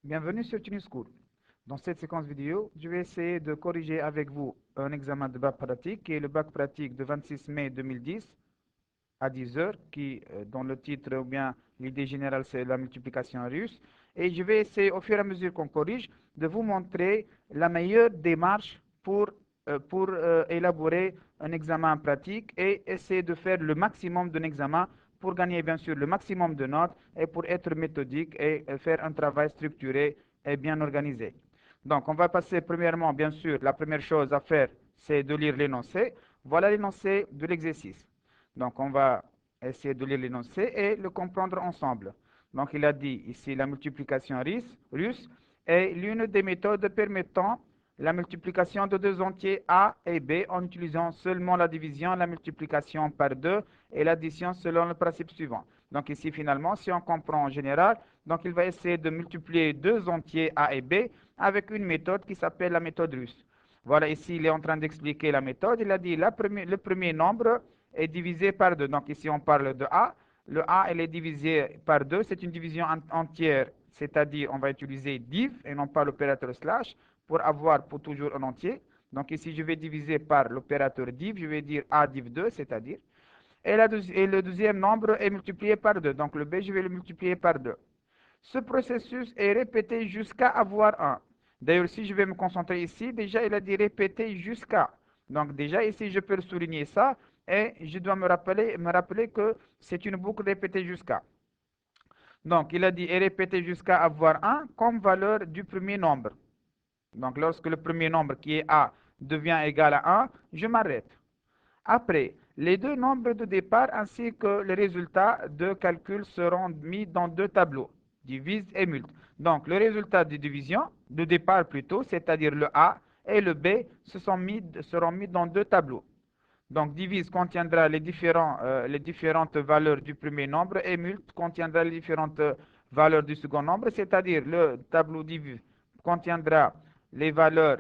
Bienvenue sur TuneSchool. Dans cette séquence vidéo, je vais essayer de corriger avec vous un examen de bac pratique qui est le bac pratique de 26 mai 2010 à 10 heures, qui, dans le titre ou bien l'idée générale, c'est la multiplication russe. Et je vais essayer, au fur et à mesure qu'on corrige, de vous montrer la meilleure démarche pour élaborer un examen pratique et essayer de faire le maximum d'un examen pour gagner bien sûr le maximum de notes et pour être méthodique et faire un travail structuré et bien organisé. Donc, on va passer premièrement, bien sûr, la première chose à faire, c'est de lire l'énoncé. Voilà l'énoncé de l'exercice. Donc, on va essayer de lire l'énoncé et le comprendre ensemble. Donc, il a dit ici la multiplication russe est l'une des méthodes permettant la multiplication de deux entiers A et B en utilisant seulement la division, la multiplication par 2 et l'addition selon le principe suivant. Donc ici, finalement, si on comprend en général, donc il va essayer de multiplier deux entiers A et B avec une méthode qui s'appelle la méthode russe. Voilà, ici, il est en train d'expliquer la méthode. Il a dit le premier nombre est divisé par 2. Donc ici, on parle de A. Le A, elle est divisé par 2. C'est une division entière, c'est-à-dire on va utiliser div et non pas l'opérateur slash pour avoir pour toujours un entier. Donc ici, je vais diviser par l'opérateur div. Je vais dire A div 2, c'est-à-dire. Et le deuxième nombre est multiplié par 2. Donc le B, je vais le multiplier par 2. Ce processus est répété jusqu'à avoir 1. D'ailleurs, si je vais me concentrer ici, déjà, il a dit répéter jusqu'à. Donc déjà, ici, je peux souligner ça et je dois me rappeler que c'est une boucle répétée jusqu'à. Donc, il a dit et répéter jusqu'à avoir 1 comme valeur du premier nombre. Donc, lorsque le premier nombre qui est A devient égal à 1, je m'arrête. Après, les deux nombres de départ ainsi que les résultats de calcul seront mis dans deux tableaux, divise et multe. Donc, le résultat de division, de départ plutôt, c'est-à-dire le A et le B, seront mis dans deux tableaux. Donc, divise contiendra les différentes valeurs du premier nombre et multe contiendra les différentes valeurs du second nombre, c'est-à-dire le tableau divise contiendra les valeurs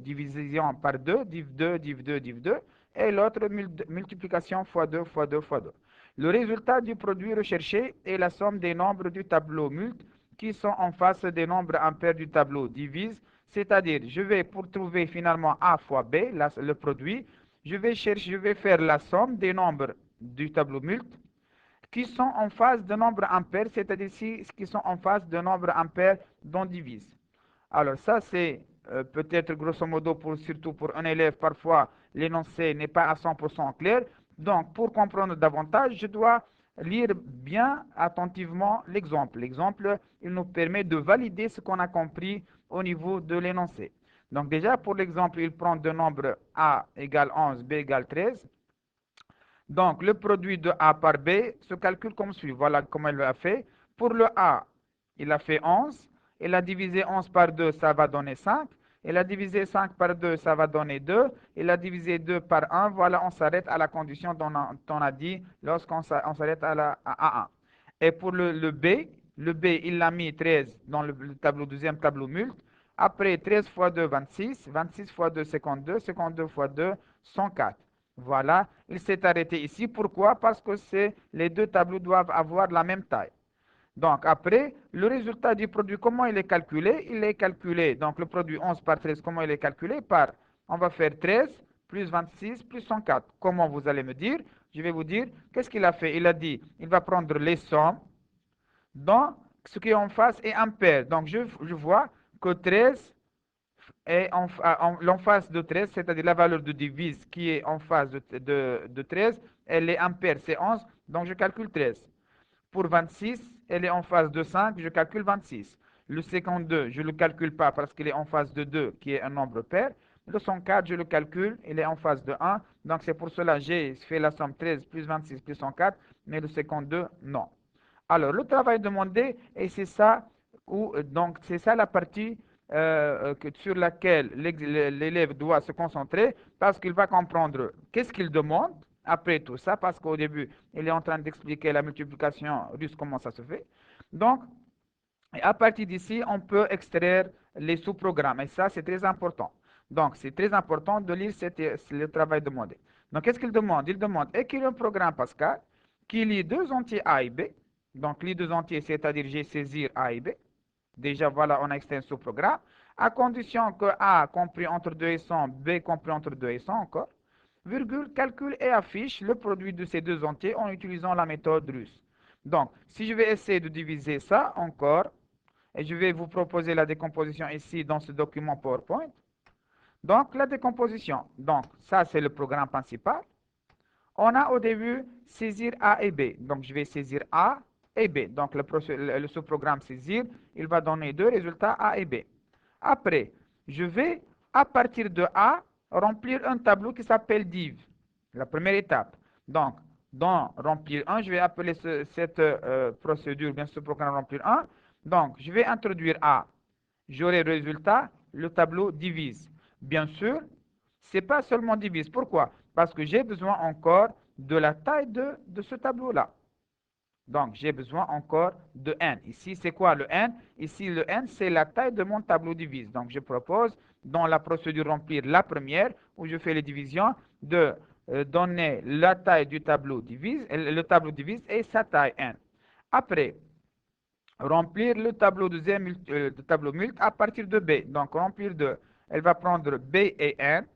division par 2, div 2, div 2, div 2, et l'autre multiplication fois 2, fois 2, fois 2. Le résultat du produit recherché est la somme des nombres du tableau multe qui sont en face des nombres impairs du tableau divise, c'est-à-dire je vais pour trouver finalement A fois B, le produit, je vais faire la somme des nombres du tableau multe qui sont en phase de nombres impairs, c'est-à-dire qui sont en phase de nombres impairs dont divise. Alors ça, c'est peut-être grosso modo, surtout pour un élève, parfois l'énoncé n'est pas à 100% clair. Donc, pour comprendre davantage, je dois lire bien attentivement l'exemple. L'exemple, il nous permet de valider ce qu'on a compris au niveau de l'énoncé. Donc déjà, pour l'exemple, il prend deux nombres A égale 11, B égale 13. Donc, le produit de A par B se calcule comme suit. Voilà comment il l'a fait. Pour le A, il a fait 11. Il a divisé 11 par 2, ça va donner 5. Il a divisé 5 par 2, ça va donner 2. Il a divisé 2 par 1. Voilà, on s'arrête à la condition dont on a dit lorsqu'on s'arrête à 1. Et pour le B, il a mis 13 dans le deuxième tableau multe. Après, 13 fois 2, 26. 26 fois 2, 52. 52 fois 2, 104. Voilà, il s'est arrêté ici. Pourquoi? Parce que les deux tableaux doivent avoir la même taille. Donc après, le résultat du produit, comment il est calculé? Il est calculé, donc le produit 11 par 13, comment il est calculé? On va faire 13 plus 26 plus 104. Comment vous allez me dire? Je vais vous dire, qu'est-ce qu'il a fait? Il a dit, il va prendre les sommes dans ce qui est en face et impair. Donc je vois que 13 est en face de 13, c'est-à-dire la valeur de divise qui est en face de 13, elle est impaire, c'est 11, donc je calcule 13. Pour 26, elle est en phase de 5, je calcule 26. Le 52, je ne le calcule pas parce qu'il est en phase de 2, qui est un nombre pair. Le 104, je le calcule, il est en phase de 1. Donc c'est pour cela que j'ai fait la somme 13 plus 26 plus 104, mais le 52, non. Alors, le travail demandé, et c'est ça, donc c'est ça la partie sur laquelle l'élève doit se concentrer parce qu'il va comprendre qu'est-ce qu'il demande après tout ça, parce qu'au début, il est en train d'expliquer la multiplication russe, comment ça se fait. Donc, à partir d'ici, on peut extraire les sous-programmes, et ça, c'est très important. Donc, c'est très important de lire le travail demandé. Donc, qu'est-ce qu'il demande? Il demande écrire un programme Pascal qui lie deux entiers A et B. Donc, lie deux entiers, c'est-à-dire j'ai saisir A et B. Déjà, voilà, on a extrait ce programme. À condition que A compris entre 2 et 100, B compris entre 2 et 100 encore. Virgule, calcule et affiche le produit de ces deux entiers en utilisant la méthode russe. Donc, si je vais essayer de diviser ça encore, et je vais vous proposer la décomposition ici dans ce document PowerPoint. Donc, la décomposition. Donc, ça, c'est le programme principal. On a au début saisir A et B. Donc, je vais saisir A et B. Donc, le sous-programme saisir, il va donner deux résultats A et B. Après, je vais, à partir de A, remplir un tableau qui s'appelle div. La première étape. Donc, dans remplir 1, je vais appeler cette procédure, bien ce programme remplir 1. Donc, je vais introduire A. J'aurai le résultat, le tableau divise. Bien sûr, ce n'est pas seulement divise. Pourquoi? Parce que j'ai besoin encore de la taille de ce tableau-là. Donc, j'ai besoin encore de n. Ici, c'est quoi le n? Ici, le n, c'est la taille de mon tableau divise. Donc, je propose, dans la procédure remplir la première, où je fais les divisions, de donner la taille du tableau divise, le tableau divise et sa taille n. Après, remplir le tableau deuxième, tableau mult à partir de B. Donc, remplir de, elle va prendre B et N.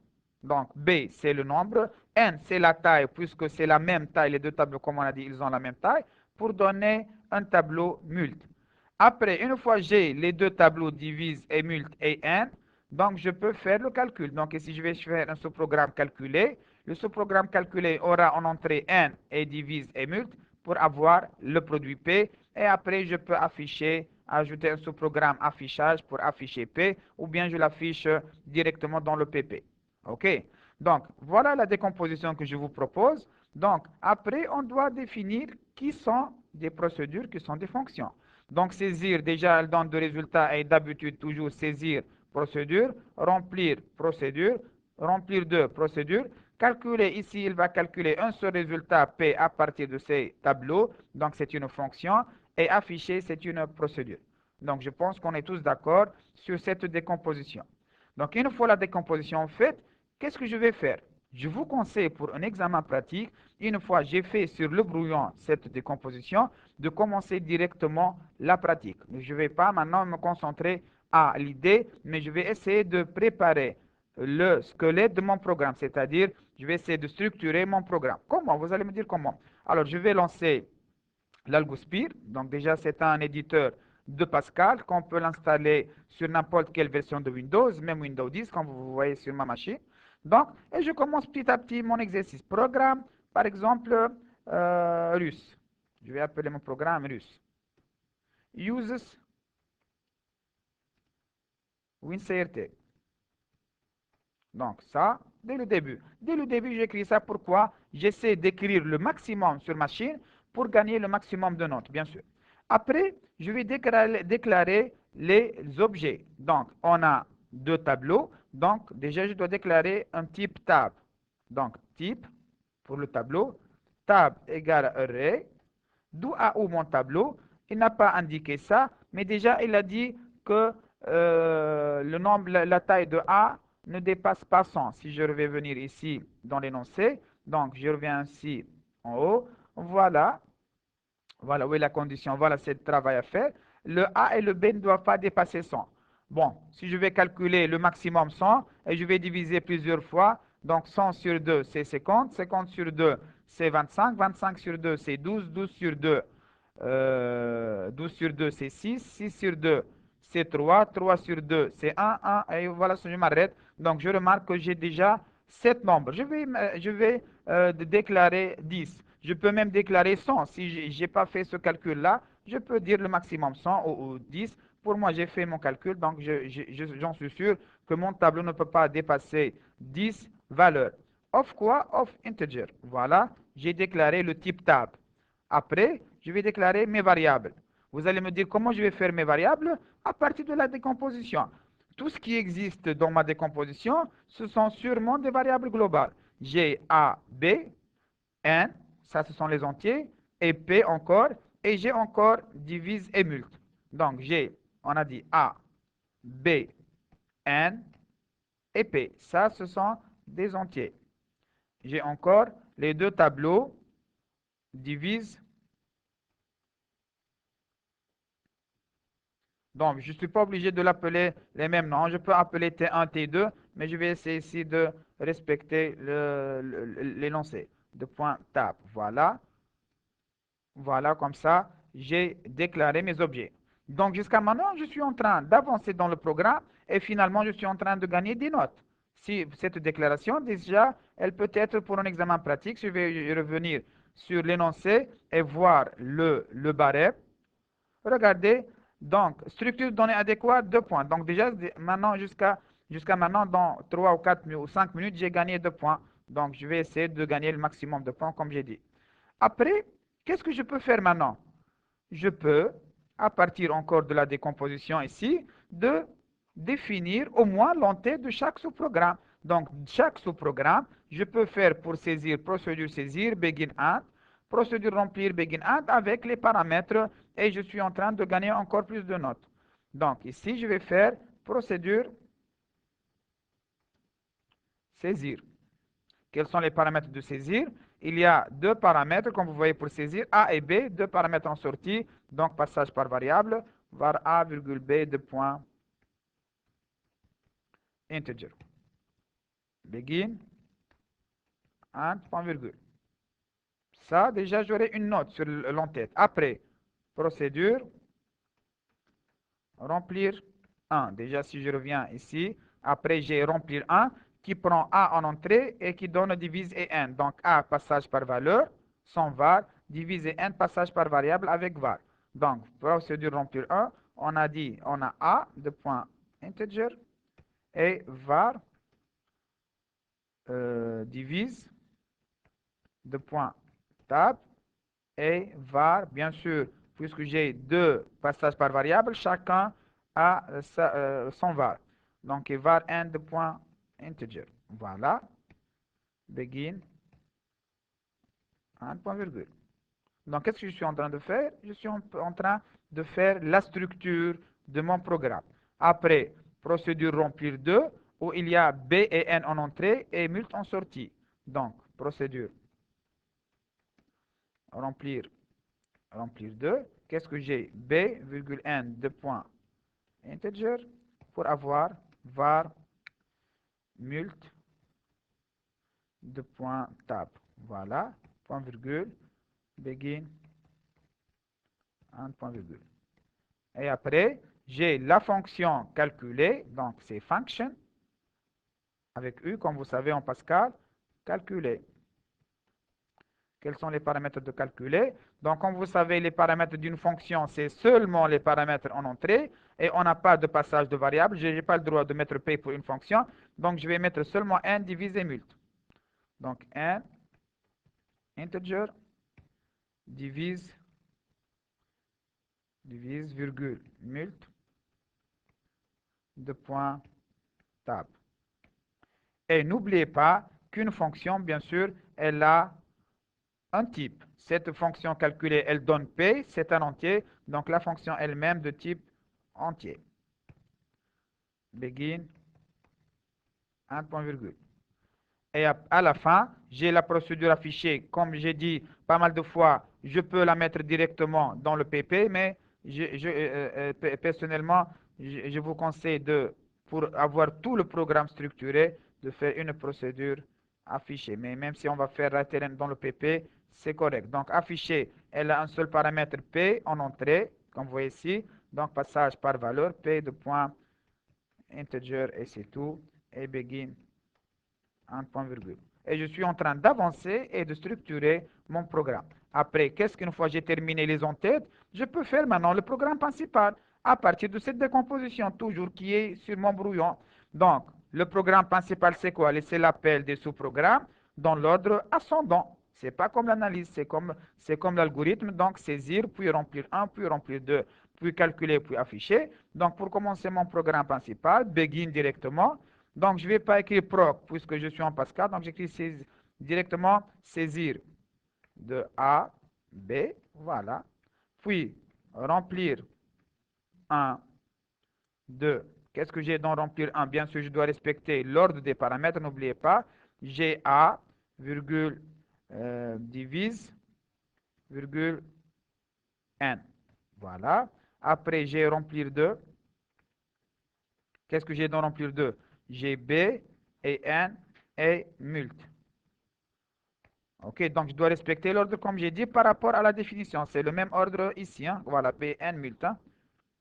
Donc, B, c'est le nombre. N, c'est la taille, puisque c'est la même taille. Les deux tableaux, comme on a dit, ils ont la même taille, pour donner un tableau mult. Après, une fois j'ai les deux tableaux divise et mult et N, donc je peux faire le calcul. Donc, ici, je vais faire un sous-programme calculé. Le sous-programme calculé aura en entrée N et divise et mult pour avoir le produit P. Et après, je peux afficher, ajouter un sous-programme affichage pour afficher P, ou bien je l'affiche directement dans le PP. OK? Donc, voilà la décomposition que je vous propose. Donc, après, on doit définir qui sont des procédures, qui sont des fonctions. Donc, saisir, déjà, elle donne deux résultats et d'habitude, toujours saisir procédure, remplir procédure, remplir deux procédures. Calculer, ici, il va calculer un seul résultat P à partir de ces tableaux. Donc, c'est une fonction. Et afficher, c'est une procédure. Donc, je pense qu'on est tous d'accord sur cette décomposition. Donc, une fois la décomposition faite, qu'est-ce que je vais faire? Je vous conseille pour un examen pratique, une fois j'ai fait sur le brouillon cette décomposition, de commencer directement la pratique. Je ne vais pas maintenant me concentrer à l'idée, mais je vais essayer de préparer le squelette de mon programme, c'est-à-dire je vais essayer de structurer mon programme. Comment? Vous allez me dire comment. Alors, je vais lancer l'Algosphere. Donc déjà, c'est un éditeur de Pascal qu'on peut l'installer sur n'importe quelle version de Windows, même Windows 10, comme vous voyez sur ma machine. Donc, et je commence petit à petit mon exercice. Programme, par exemple, russe. Je vais appeler mon programme russe. Uses WinCRT. Donc ça, dès le début. Dès le début, j'écris ça. Pourquoi? J'essaie d'écrire le maximum sur machine pour gagner le maximum de notes, bien sûr. Après, je vais déclarer les objets. Donc, on a deux tableaux. Donc, déjà, je dois déclarer un type tab. Donc, type pour le tableau. Tab égale array. D'où à où mon tableau? Il n'a pas indiqué ça, mais déjà, il a dit que le nombre, la taille de A ne dépasse pas 100. Si je vais venir ici dans l'énoncé, donc je reviens ici en haut, voilà, voilà où est la condition, voilà c'est le travail à faire. Le A et le B ne doivent pas dépasser 100. Bon, si je vais calculer le maximum 100, et je vais diviser plusieurs fois, donc 100 sur 2 c'est 50, 50 sur 2 c'est 25, 25 sur 2 c'est 12, 12 sur 2, 12 sur 2 c'est 6, 6 sur 2 c'est 3, 3 sur 2 c'est 1, 1, et voilà, je m'arrête. Donc je remarque que j'ai déjà 7 nombres. Je vais déclarer 10. Je peux même déclarer 100. Si je n'ai pas fait ce calcul-là, je peux dire le maximum 100 ou 10. Pour moi, j'ai fait mon calcul, donc j'en suis sûr que mon tableau ne peut pas dépasser 10 valeurs. Of quoi? Of integer. Voilà, j'ai déclaré le type tab. Après, je vais déclarer mes variables. Vous allez me dire comment je vais faire mes variables à partir de la décomposition. Tout ce qui existe dans ma décomposition, ce sont sûrement des variables globales. J'ai A, B, N, ça ce sont les entiers, et P encore, et j'ai encore divise et mult. Donc j'ai, on a dit A, B, N et P. Ça ce sont des entiers. j'ai encore les deux tableaux, divise. Donc, je ne suis pas obligé de l'appeler les mêmes noms. Je peux appeler T1, T2, mais je vais essayer ici de respecter l'énoncé de point tab. Voilà. Voilà, comme ça, j'ai déclaré mes objets. Donc, jusqu'à maintenant, je suis en train d'avancer dans le programme et finalement, je suis en train de gagner des notes. Si cette déclaration, déjà, elle peut être pour un examen pratique. Je vais revenir sur l'énoncé et voir le barème. Regardez, donc, structure de données adéquate, 2 points. Donc, déjà, maintenant, jusqu'à maintenant, dans 3 ou 4 ou 5 minutes, j'ai gagné 2 points. Donc, je vais essayer de gagner le maximum de points, comme j'ai dit. Après, qu'est-ce que je peux faire maintenant? Je peux, à partir encore de la décomposition ici, de définir au moins l'entête de chaque sous-programme. Donc, chaque sous-programme, je peux faire pour saisir, procédure saisir, begin and, procédure remplir, begin and, avec les paramètres, et je suis en train de gagner encore plus de notes. Donc, ici, je vais faire procédure saisir. Quels sont les paramètres de saisir? Il y a deux paramètres, comme vous voyez, pour saisir A et B, deux paramètres en sortie, donc passage par variable, var A, virgule B, de point integer. Begin, and, point virgule. Ça, déjà, j'aurai une note sur l'entête. Après, procédure, remplir 1. Déjà, si je reviens ici, après, j'ai remplir 1 qui prend A en entrée et qui donne divise et N. Donc, A, passage par valeur, sans var, divise et N, passage par variable avec var. Donc, procédure remplir 1, on a dit, on a A de point integer et var divise de point tab et var, bien sûr, puisque j'ai deux passages par variable, chacun a son var. Donc, var n de point integer. Voilà. Begin. Un point virgule. Donc, qu'est-ce que je suis en train de faire? Je suis en train de faire la structure de mon programme. Après, procédure remplir 2, où il y a B et N en entrée et mult en sortie. Donc, procédure remplir 2. Qu'est-ce que j'ai? B, virgule N, de point integer, pour avoir var mult de point tab. Voilà, point virgule, begin, un point virgule. Et après, j'ai la fonction calculée, donc c'est function, avec U, comme vous savez en Pascal, calculer. Quels sont les paramètres de calculer? Donc, comme vous savez, les paramètres d'une fonction, c'est seulement les paramètres en entrée, et on n'a pas de passage de variable. Je n'ai pas le droit de mettre P pour une fonction, donc je vais mettre seulement n divisé mult. Donc, n integer divise virgule mult de point tab. Et n'oubliez pas qu'une fonction, bien sûr, elle a un type. Cette fonction calculée, elle donne P, c'est un entier, donc la fonction elle-même de type entier. Begin, un point virgule. Et à la fin, j'ai la procédure affichée. Comme j'ai dit pas mal de fois, je peux la mettre directement dans le PP, mais personnellement, je vous conseille pour avoir tout le programme structuré, de faire une procédure affichée. Mais même si on va faire la terrain dans le PP, c'est correct. Donc, afficher, elle a un seul paramètre P en entrée, comme vous voyez ici. Donc, passage par valeur, P de point integer, et c'est tout. Et begin, un point virgule. Et je suis en train d'avancer et de structurer mon programme. Après, qu'est-ce qu'une fois j'ai terminé les entêtes, je peux faire maintenant le programme principal à partir de cette décomposition, toujours qui est sur mon brouillon. Donc, le programme principal, c'est quoi? C'est l'appel des sous-programmes dans l'ordre ascendant. C'est pas comme l'analyse, c'est comme l'algorithme. Donc, saisir, puis remplir 1, puis remplir 2, puis calculer, puis afficher. Donc, pour commencer mon programme principal, begin directement. Donc, je ne vais pas écrire proc puisque je suis en Pascal. Donc, j'écris directement saisir de A, B. Voilà. Puis, remplir 1, 2. Qu'est-ce que j'ai dans remplir 1? Bien sûr, je dois respecter l'ordre des paramètres. N'oubliez pas, j'ai A, virgule, divise, virgule, n. Voilà. Après, j'ai remplir 2. Qu'est-ce que j'ai dans remplir 2? J'ai b et n et mult. OK, donc je dois respecter l'ordre comme j'ai dit par rapport à la définition. C'est le même ordre ici. Hein. Voilà, b, n, mult. Hein.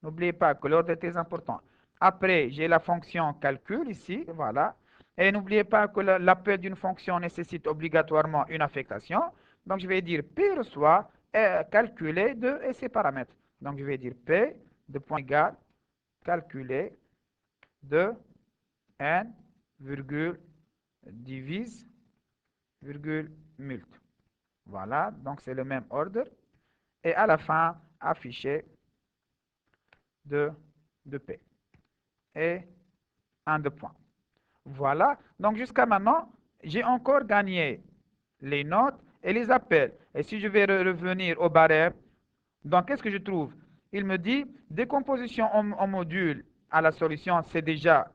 N'oubliez pas que l'ordre est très important. Après, j'ai la fonction calcul ici. Voilà. Et n'oubliez pas que l'appel d'une fonction nécessite obligatoirement une affectation. Donc, je vais dire P reçoit calculer de et ses paramètres. Donc, je vais dire P de point égal calculer de n, virgule, divise, virgule, mult. Voilà, donc c'est le même ordre. Et à la fin, afficher de P. Et un de point. Voilà, donc jusqu'à maintenant, j'ai encore gagné les notes et les appels. Et si je vais revenir au barème, donc qu'est-ce que je trouve? Il me dit décomposition en module à la solution, c'est déjà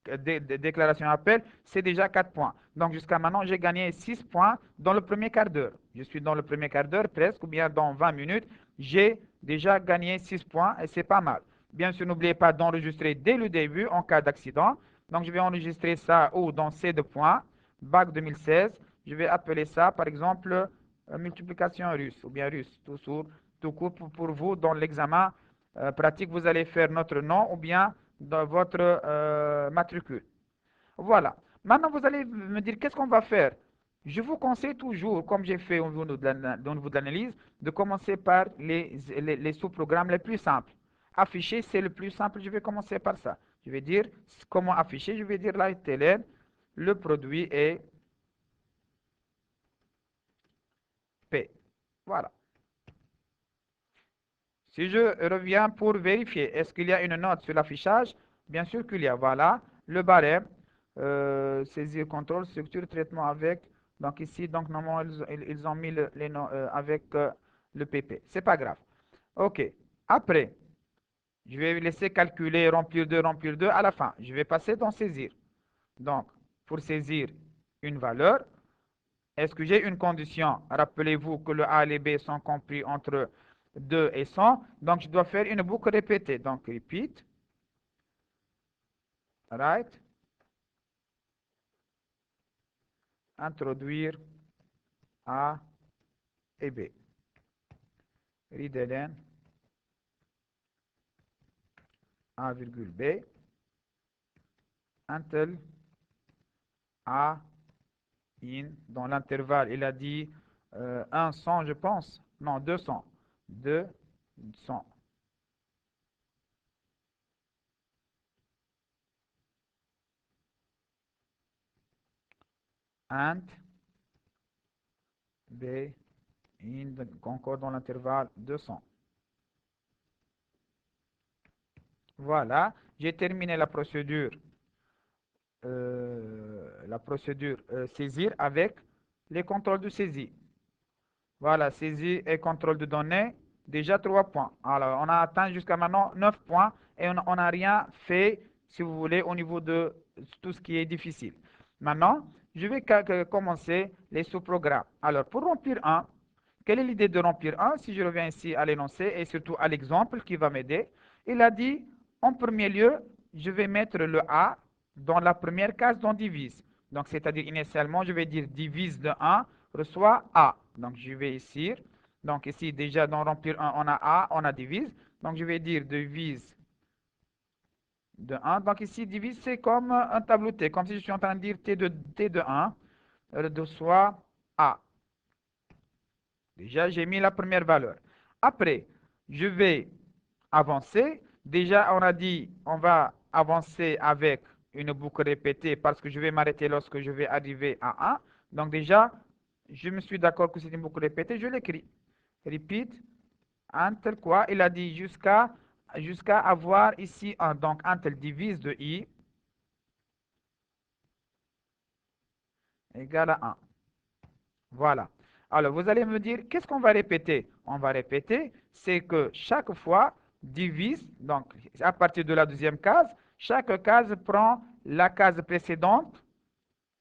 déclaration appel, c'est déjà 4 points. Donc jusqu'à maintenant, j'ai gagné 6 points dans le premier quart d'heure. Je suis dans le premier quart d'heure presque, ou bien dans 20 minutes, j'ai déjà gagné 6 points et c'est pas mal. Bien sûr, n'oubliez pas d'enregistrer dès le début en cas d'accident. Donc je vais enregistrer ça ou dans C2 points, bac 2016. Je vais appeler ça, par exemple, multiplication russe, ou bien russe, tout court pour vous dans l'examen pratique, vous allez faire notre nom ou bien dans votre matricule. Voilà. Maintenant, vous allez me dire qu'est-ce qu'on va faire. Je vous conseille toujours, comme j'ai fait au niveau de l'analyse, de commencer par les sous-programmes les plus simples. Afficher, c'est le plus simple. Je vais commencer par ça. Je vais dire comment afficher. Je vais dire la TLN. Le produit est P. Voilà. Si je reviens pour vérifier, est-ce qu'il y a une note sur l'affichage? Bien sûr qu'il y a. Voilà, le barème, saisir, contrôle, structure, traitement avec. Donc ici, donc normalement, ils ont mis les noms avec le PP. C'est pas grave. OK. Après, je vais laisser calculer, remplir 2 à la fin. Je vais passer dans saisir. Donc, pour saisir une valeur, est-ce que j'ai une condition? Rappelez-vous que le A et le B sont compris entre 2 et 100. Donc, je dois faire une boucle répétée. Donc, repeat. Right. Introduire A et B. Read A virgule B. Until A in. Dans l'intervalle, il a dit 100, je pense. Non, 200. 200. And B in, encore dans l'intervalle 200. Voilà, j'ai terminé la procédure saisir avec les contrôles de saisie. Voilà, saisie et contrôle de données, déjà 3 points. Alors, on a atteint jusqu'à maintenant 9 points et on n'a rien fait, si vous voulez, au niveau de tout ce qui est difficile. Maintenant, je vais commencer les sous-programmes. Alors, pour remplir un, quelle est l'idée de remplir un? Si je reviens ici à l'énoncé et surtout à l'exemple qui va m'aider, il a dit, en premier lieu, je vais mettre le A dans la première case dont divise. Donc, c'est-à-dire initialement, je vais dire divise de 1 reçoit A. Donc, je vais ici. Donc, ici, déjà, dans remplir 1, on a A, on a divise. Donc, je vais dire divise de 1. Donc, ici, divise, c'est comme un tableau T, comme si je suis en train de dire T de 1 reçoit A. Déjà, j'ai mis la première valeur. Après, je vais avancer. Déjà, on a dit, on va avancer avec une boucle répétée parce que je vais m'arrêter lorsque je vais arriver à 1. Donc déjà, je me suis d'accord que c'est une boucle répétée, je l'écris. Repeat, until quoi? Il a dit jusqu'à avoir ici 1. Donc, until divise de I égale à 1. Voilà. Alors, vous allez me dire, qu'est-ce qu'on va répéter? On va répéter, c'est que chaque fois, divise, donc à partir de la deuxième case, chaque case prend la case précédente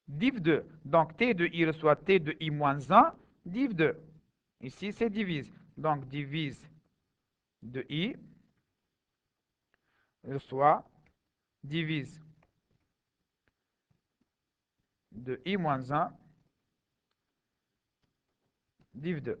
div 2. Donc, t de i reçoit t de i moins 1, div 2. Ici, c'est divise. Donc, divise de i reçoit divise de i moins 1, div 2.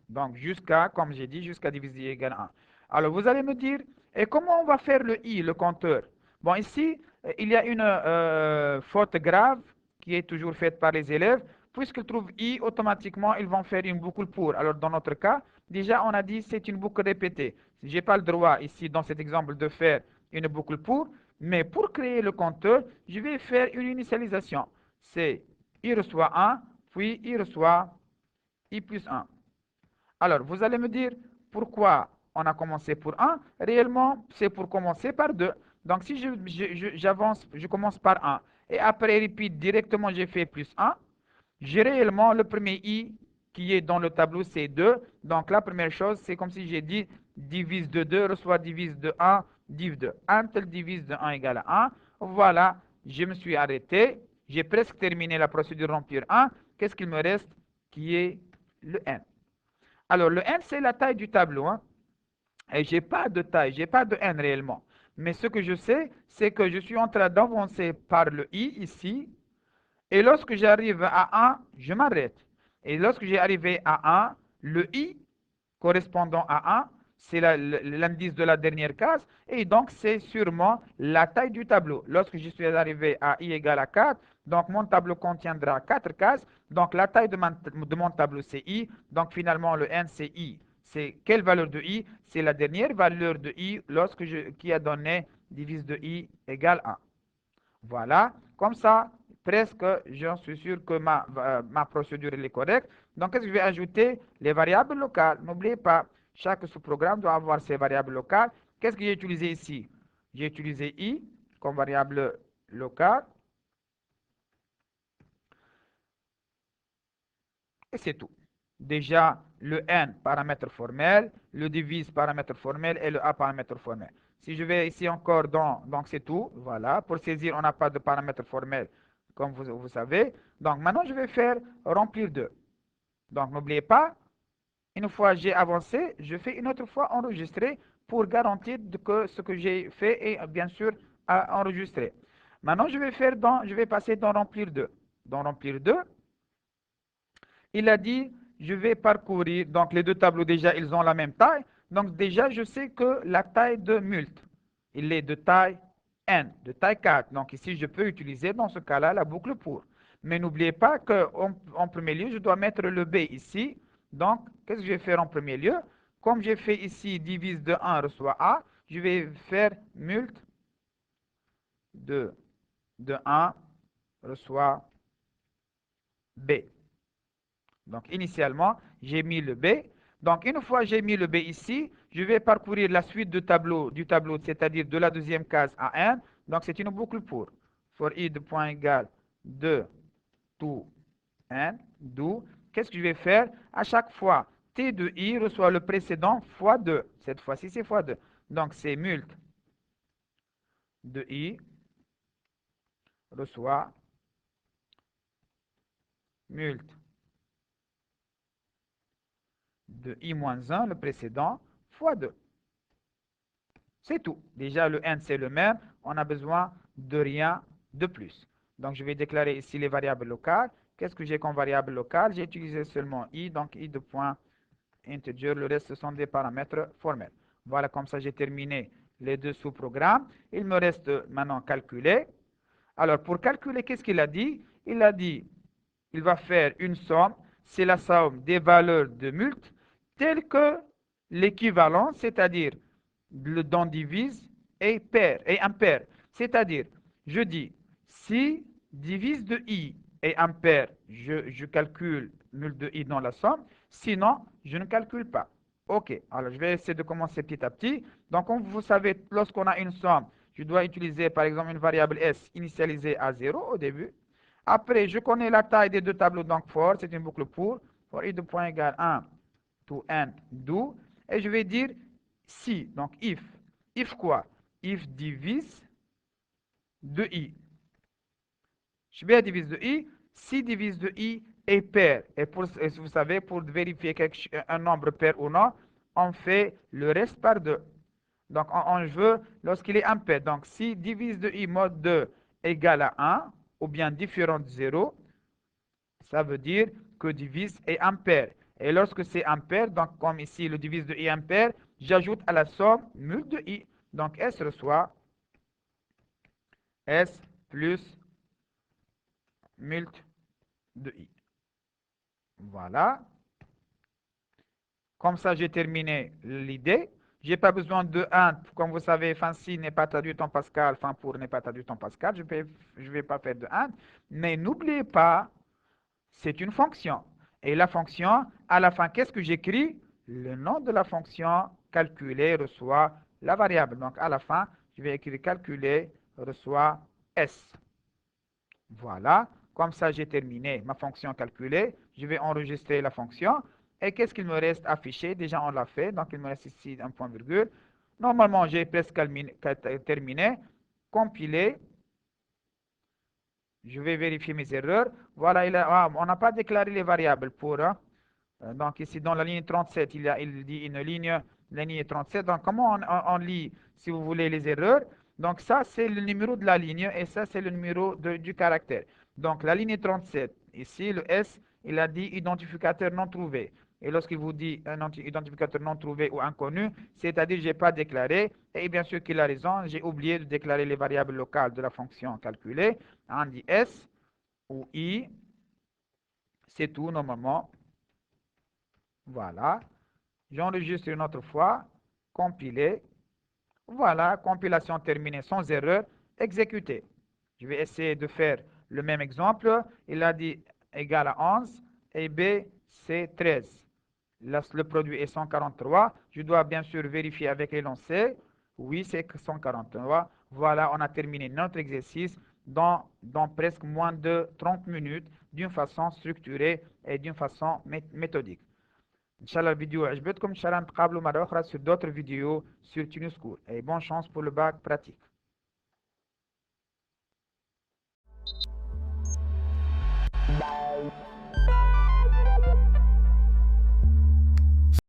Donc, jusqu'à, comme j'ai dit, jusqu'à diviser égale 1. Alors, vous allez me dire, et comment on va faire le i, le compteur? Bon, ici, il y a une faute grave qui est toujours faite par les élèves. Puisqu'ils trouvent i, automatiquement, ils vont faire une boucle pour. Alors, dans notre cas, déjà, on a dit c'est une boucle répétée. Je n'ai pas le droit, ici, dans cet exemple, de faire une boucle pour. Mais pour créer le compteur, je vais faire une initialisation. C'est i reçoit 1, puis i reçoit i plus 1. Alors, vous allez me dire pourquoi on a commencé pour 1. Réellement, c'est pour commencer par 2. Donc, si j'avance, je commence par 1 et après, repeat directement, j'ai fait plus 1. J'ai réellement le premier i qui est dans le tableau, c'est 2. Donc, la première chose, c'est comme si j'ai dit divise de 2 reçoit divise de 1, div 2. 1 tel divise de 1 égale à 1. Voilà, je me suis arrêté. J'ai presque terminé la procédure remplir 1. Qu'est-ce qu'il me reste qui est le n? Alors, le n, c'est la taille du tableau. Hein. Et je n'ai pas de taille, je n'ai pas de n réellement. Mais ce que je sais, c'est que je suis en train d'avancer par le i ici. Et lorsque j'arrive à 1, je m'arrête. Et lorsque j'ai arrivé à 1, le i correspondant à 1, c'est l'indice de la dernière case. Et donc, c'est sûrement la taille du tableau. Lorsque je suis arrivé à i égale à 4, donc mon tableau contiendra 4 cases. Donc, la taille de mon tableau, c'est i. Donc, finalement, le n, c'est i. C'est quelle valeur de i? C'est la dernière valeur de i qui a donné divise de i égale 1. Voilà, comme ça, presque, j'en suis sûr que ma procédure est correcte. Donc, qu'est-ce que je vais ajouter? Les variables locales. N'oubliez pas, chaque sous-programme doit avoir ses variables locales. Qu'est-ce que j'ai utilisé ici? J'ai utilisé i comme variable locale. Et c'est tout. Déjà, le n, paramètre formel, le divise, paramètre formel, et le a, paramètre formel. Si je vais ici encore donc c'est tout. Voilà. Pour saisir, on n'a pas de paramètre formel, comme vous savez. Donc, maintenant, je vais faire remplir 2. Donc, n'oubliez pas, une fois j'ai avancé, je fais une autre fois enregistrer pour garantir que ce que j'ai fait est bien sûr enregistré. Maintenant, je vais passer dans remplir 2. Dans remplir 2, il a dit, je vais parcourir, donc les deux tableaux déjà, ils ont la même taille. Donc déjà, je sais que la taille de mult, il est de taille n, de taille 4. Donc ici, je peux utiliser dans ce cas-là la boucle pour. Mais n'oubliez pas qu'en premier lieu, je dois mettre le b ici. Donc, qu'est-ce que je vais faire en premier lieu? Comme j'ai fait ici, divise de 1 reçoit a, je vais faire mult de 1 reçoit b. Donc, initialement, j'ai mis le B. Donc, une fois j'ai mis le B ici, je vais parcourir la suite du tableau, c'est-à-dire de la deuxième case à n. Donc, c'est une boucle pour. For i de point égal de to n, do. Qu'est-ce que je vais faire? À chaque fois, t de i reçoit le précédent fois 2. Cette fois-ci, c'est fois 2. Donc, c'est mult de i reçoit mult de i moins 1, le précédent, fois 2. C'est tout. Déjà, le n, c'est le même. On a besoin de rien de plus. Donc, je vais déclarer ici les variables locales. Qu'est-ce que j'ai comme variable locale? J'ai utilisé seulement i, donc i de point integer. Le reste, ce sont des paramètres formels. Voilà, comme ça, j'ai terminé les deux sous-programmes. Il me reste maintenant calculer. Alors, pour calculer, qu'est-ce qu'il a dit? Il a dit, il va faire une somme. C'est la somme des valeurs de mult telles que l'équivalent, c'est-à-dire le don divise et pair et impair. C'est-à-dire, je dis, si divise de i est impair, je calcule mult de i dans la somme. Sinon, je ne calcule pas. OK, alors je vais essayer de commencer petit à petit. Donc, comme vous savez, lorsqu'on a une somme, je dois utiliser par exemple une variable s initialisée à 0 au début. Après, je connais la taille des deux tableaux, donc for, c'est une boucle pour i de point égal 1 to n do. Et je vais dire si, donc if. If quoi? If divise de i. B divise de I, C divise de I est pair. Et vous savez, pour vérifier un nombre pair ou non, on fait le reste par 2. Donc, on veut lorsqu'il est impair. Donc, si divise de I mod 2 égale à 1, ou bien différent de 0, ça veut dire que divise est impair. Et lorsque c'est impair, donc comme ici le divise de I impair, j'ajoute à la somme mult de I. Donc, S reçoit S plus mult de I. Voilà. Comme ça, j'ai terminé l'idée. Je n'ai pas besoin de 1. Comme vous savez, fancy n'est pas traduit en Pascal, fin pour n'est pas traduit en Pascal. Je ne vais pas faire de 1. Mais n'oubliez pas, c'est une fonction. Et la fonction, à la fin, qu'est-ce que j'écris? Le nom de la fonction calculée reçoit la variable. Donc, à la fin, je vais écrire calculer reçoit S. Voilà. Comme ça, j'ai terminé ma fonction calculée. Je vais enregistrer la fonction. Et qu'est-ce qu'il me reste à afficher? Déjà, on l'a fait. Donc, il me reste ici un point virgule. Normalement, j'ai presque terminé. Compiler. Je vais vérifier mes erreurs. Voilà, on n'a pas déclaré les variables pour. Donc, ici, dans la ligne 37, il dit une ligne, la ligne 37. Donc, comment on lit, si vous voulez, les erreurs? Donc, ça, c'est le numéro de la ligne et ça, c'est le numéro du caractère. Donc, la ligne 37, ici, le S, il a dit identificateur non trouvé. Et lorsqu'il vous dit un identificateur non trouvé ou inconnu, c'est-à-dire que je n'ai pas déclaré. Et bien sûr qu'il a raison, j'ai oublié de déclarer les variables locales de la fonction calculée. On dit S ou I. C'est tout, normalement. Voilà. J'enregistre une autre fois. Compiler. Voilà, compilation terminée sans erreur. Exécuter. Je vais essayer de faire le même exemple. Il a dit égal à 11 et B, c'est 13. Là, le produit est 143. Je dois bien sûr vérifier avec l'énoncé. Oui, c'est 143. Voilà, on a terminé notre exercice dans presque moins de 30 minutes d'une façon structurée et d'une façon méthodique. Inch'Allah, la vidéo عجبتكم. Inch'Allah, نتقابلوا مرة أخرى sur d'autres vidéos sur TuneSchool. Et bonne chance pour le bac pratique.